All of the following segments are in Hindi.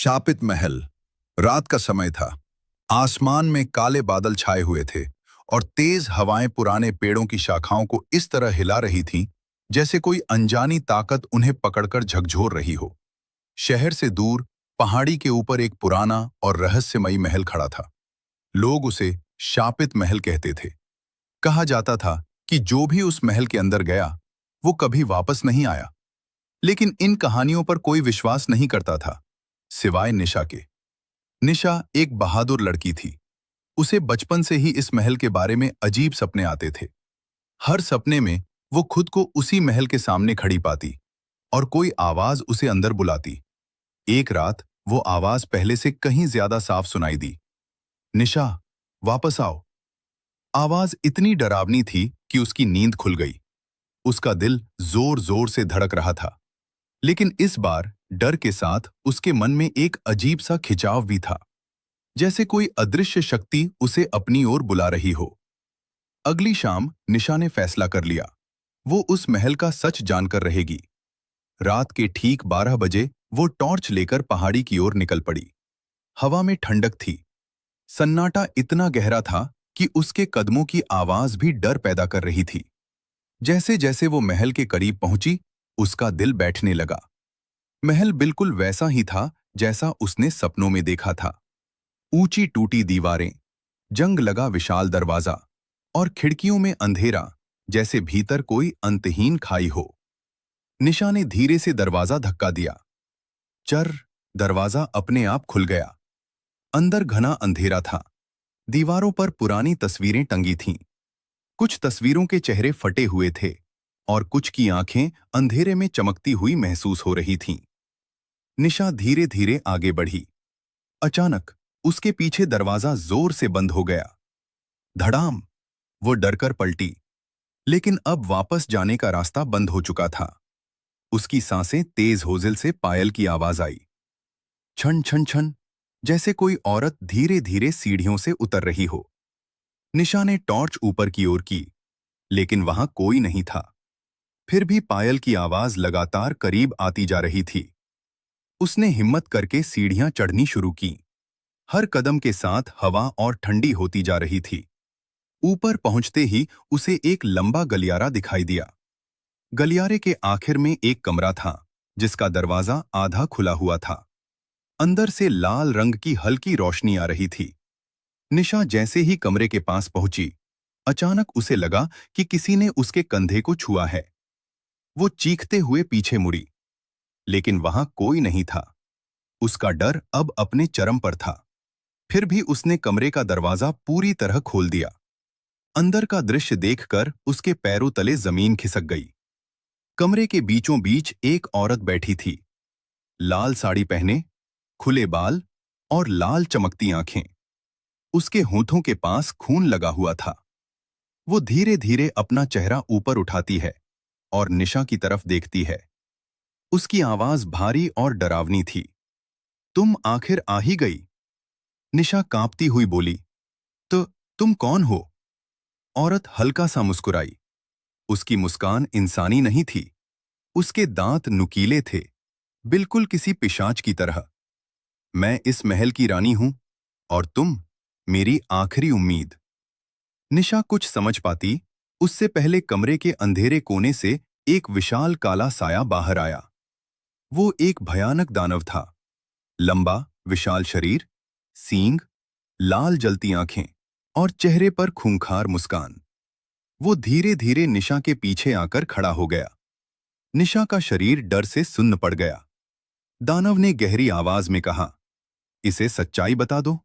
शापित महल। रात का समय था। आसमान में काले बादल छाए हुए थे और तेज हवाएं पुराने पेड़ों की शाखाओं को इस तरह हिला रही थीं जैसे कोई अनजानी ताकत उन्हें पकड़कर झकझोर रही हो। शहर से दूर पहाड़ी के ऊपर एक पुराना और रहस्यमयी महल खड़ा था। लोग उसे शापित महल कहते थे। कहा जाता था कि जो भी उस महल के अंदर गया वो कभी वापस नहीं आया। लेकिन इन कहानियों पर कोई विश्वास नहीं करता था, सिवाय निशा के। निशा एक बहादुर लड़की थी। उसे बचपन से ही इस महल के बारे में अजीब सपने आते थे। हर सपने में वो खुद को उसी महल के सामने खड़ी पाती और कोई आवाज उसे अंदर बुलाती। एक रात वो आवाज पहले से कहीं ज्यादा साफ सुनाई दी। निशा, वापस आओ। आवाज इतनी डरावनी थी कि उसकी नींद खुल गई। उसका दिल जोर जोर से धड़क रहा था। लेकिन इस बार डर के साथ उसके मन में एक अजीब सा खिंचाव भी था, जैसे कोई अदृश्य शक्ति उसे अपनी ओर बुला रही हो। अगली शाम निशा ने फैसला कर लिया, वो उस महल का सच जानकर रहेगी। रात के ठीक 12 बजे वो टॉर्च लेकर पहाड़ी की ओर निकल पड़ी। हवा में ठंडक थी। सन्नाटा इतना गहरा था कि उसके कदमों की आवाज भी डर पैदा कर रही थी। जैसे जैसे वो महल के करीब पहुंची, उसका दिल बैठने लगा। महल बिल्कुल वैसा ही था जैसा उसने सपनों में देखा था। ऊंची टूटी दीवारें, जंग लगा विशाल दरवाजा और खिड़कियों में अंधेरा, जैसे भीतर कोई अंतहीन खाई हो। निशा ने धीरे से दरवाजा धक्का दिया। चर, दरवाजा अपने आप खुल गया। अंदर घना अंधेरा था। दीवारों पर पुरानी तस्वीरें टंगी थीं। कुछ तस्वीरों के चेहरे फटे हुए थे और कुछ की आंखें अंधेरे में चमकती हुई महसूस हो रही थीं। निशा धीरे धीरे आगे बढ़ी। अचानक उसके पीछे दरवाजा जोर से बंद हो गया। धड़ाम! वो डरकर पलटी, लेकिन अब वापस जाने का रास्ता बंद हो चुका था। उसकी सांसें तेज होजिल से पायल की आवाज आई। छन छन छन, जैसे कोई औरत धीरे धीरे सीढ़ियों से उतर रही हो। निशा ने टॉर्च ऊपर की ओर की, लेकिन वहां कोई नहीं था। फिर भी पायल की आवाज लगातार करीब आती जा रही थी। उसने हिम्मत करके सीढ़ियां चढ़नी शुरू की। हर कदम के साथ हवा और ठंडी होती जा रही थी। ऊपर पहुंचते ही उसे एक लंबा गलियारा दिखाई दिया। गलियारे के आखिर में एक कमरा था, जिसका दरवाजा आधा खुला हुआ था। अंदर से लाल रंग की हल्की रोशनी आ रही थी। निशा जैसे ही कमरे के पास पहुंची, अचानक उसे लगा कि किसी ने उसके कंधे को छुआ है। वो चीखते हुए पीछे मुड़ी, लेकिन वहां कोई नहीं था। उसका डर अब अपने चरम पर था। फिर भी उसने कमरे का दरवाजा पूरी तरह खोल दिया। अंदर का दृश्य देखकर उसके पैरों तले जमीन खिसक गई। कमरे के बीचों बीच एक औरत बैठी थी। लाल साड़ी पहने, खुले बाल और लाल चमकती आंखें। उसके होठों के पास खून लगा हुआ था। वो धीरे धीरे अपना चेहरा ऊपर उठाती है और निशा की तरफ देखती है। उसकी आवाज भारी और डरावनी थी। तुम आखिर आ ही गई। निशा कांपती हुई बोली। तो तुम कौन हो? औरत हल्का सा मुस्कुराई। उसकी मुस्कान इंसानी नहीं थी। उसके दांत नुकीले थे, बिल्कुल किसी पिशाच की तरह। मैं इस महल की रानी हूं और तुम मेरी आखिरी उम्मीद। निशा कुछ समझ पाती उससे पहले कमरे के अंधेरे कोने से एक विशाल काला साया बाहर आया। वो एक भयानक दानव था। लंबा, विशाल शरीर, सींग, लाल जलती आंखें और चेहरे पर खूंखार मुस्कान। वो धीरे धीरे निशा के पीछे आकर खड़ा हो गया। निशा का शरीर डर से सुन्न पड़ गया। दानव ने गहरी आवाज में कहा, इसे सच्चाई बता दो।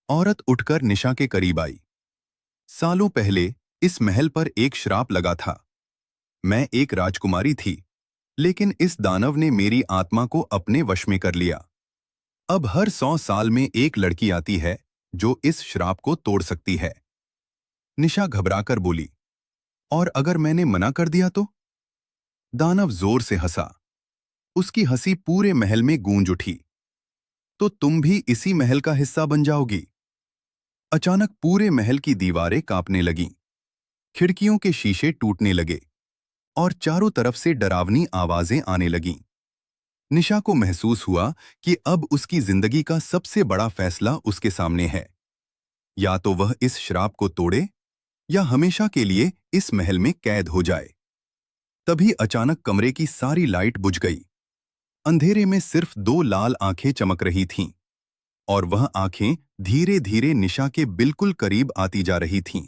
औरत उठकर निशा के करीब आई। सालों पहले इस महल पर एक श्राप लगा था। मैं एक राजकुमारी थी, लेकिन इस दानव ने मेरी आत्मा को अपने वश में कर लिया। अब हर 100 साल में एक लड़की आती है जो इस श्राप को तोड़ सकती है। निशा घबराकर बोली, और अगर मैंने मना कर दिया तो? दानव जोर से हंसा। उसकी हंसी पूरे महल में गूंज उठी। तो तुम भी इसी महल का हिस्सा बन जाओगी। अचानक पूरे महल की दीवारें कांपने लगीं। खिड़कियों के शीशे टूटने लगे और चारों तरफ से डरावनी आवाजें आने लगीं। निशा को महसूस हुआ कि अब उसकी जिंदगी का सबसे बड़ा फैसला उसके सामने है। या तो वह इस श्राप को तोड़े या हमेशा के लिए इस महल में कैद हो जाए। तभी अचानक कमरे की सारी लाइट बुझ गई। अंधेरे में सिर्फ दो लाल आंखें चमक रही थीं और वह आंखें धीरे धीरे निशा के बिल्कुल करीब आती जा रही थीं।